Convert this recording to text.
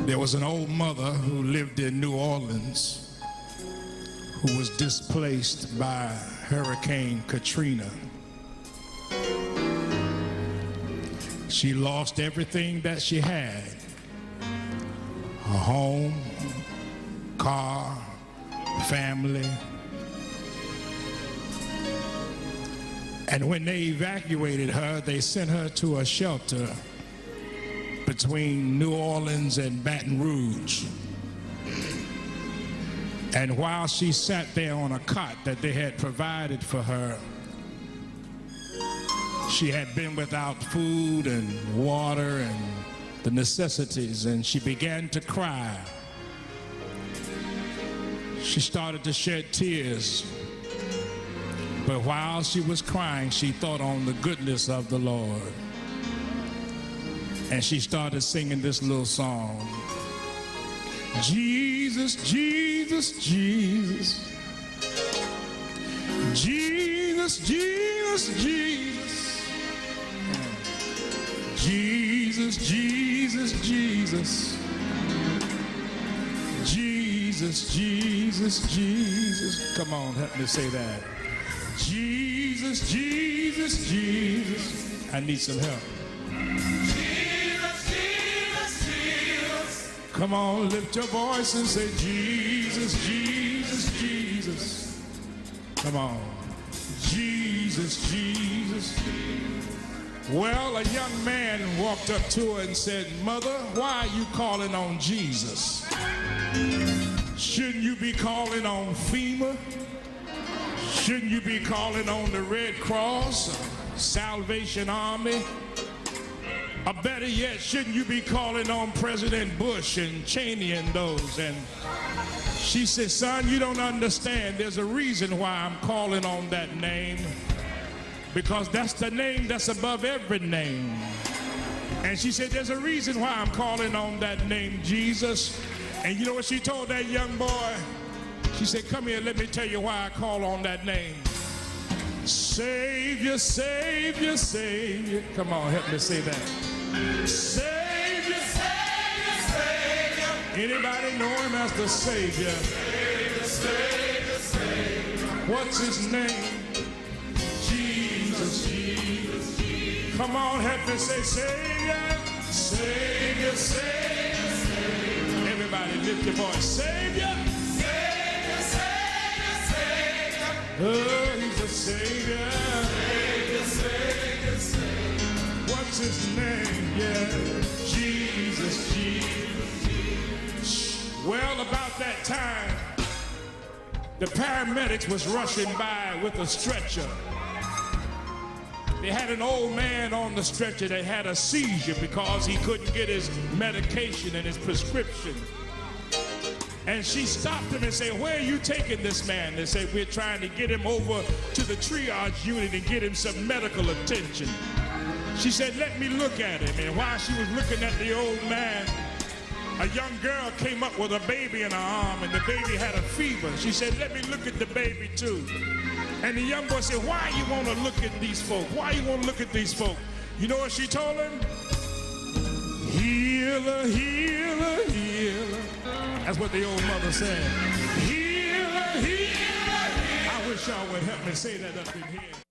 There was an old mother who lived in New Orleans who was displaced by Hurricane Katrina. She lost everything that she had: her home, car, family. And when they evacuated her, they sent her to a shelter between New Orleans and Baton Rouge. And while she sat there on a cot that they had provided for her, she had been without food and water and the necessities, and she began to cry. She started to shed tears. But while she was crying, she thought on the goodness of the Lord. And she started singing this little song. Jesus, Jesus, Jesus. Jesus, Jesus, Jesus. Jesus, Jesus, Jesus. Jesus, Jesus, Jesus. Come on, help me say that. Jesus, Jesus, Jesus. I need some help. Jesus, Jesus, Jesus. Come on, lift your voice and say, Jesus, Jesus, Jesus. Come on. Jesus, Jesus. Well, a young man walked up to her and said, "Mother, why are you calling on Jesus? Shouldn't you be calling on FEMA? Shouldn't you be calling on the Red Cross, Salvation Army? Or better yet, shouldn't you be calling on President Bush and Cheney and those?" And she said, "Son, you don't understand. There's a reason why I'm calling on that name. Because that's the name that's above every name." And she said, "There's a reason why I'm calling on that name, Jesus." And you know what she told that young boy? She said, "Come here, let me tell you why I call on that name. Savior, Savior, Savior." Come on, help me say that. Savior, Savior, Savior. anybody know him as the Savior? Savior, Savior, Savior. What's his name? Jesus, Jesus, Jesus. Come on, help me say Savior. Savior, Savior, Savior. Everybody lift your voice. Savior. Savior, Savior, Savior. Oh, he's a Savior. Savior, Savior, Savior. What's his name? Yeah, Jesus, Jesus, Jesus. Well, about that time, the paramedics was rushing by with a stretcher. They had an old man on the stretcher that had a seizure because he couldn't get his medication and his prescription. And she stopped him and said, "Where are you taking this man?" They said, "We're trying to get him over to the triage unit and get him some medical attention." She said, "Let me look at him." And while she was looking at the old man, a young girl came up with a baby in her arm, and the baby had a fever. She said, "Let me look at the baby too." And the young boy said, "Why you want to look at these folk? Why you want to look at these folk?" You know what she told him? "Healer, healer, healer." That's what the old mother said. Healer, healer, healer. I wish y'all would help me say that up in here.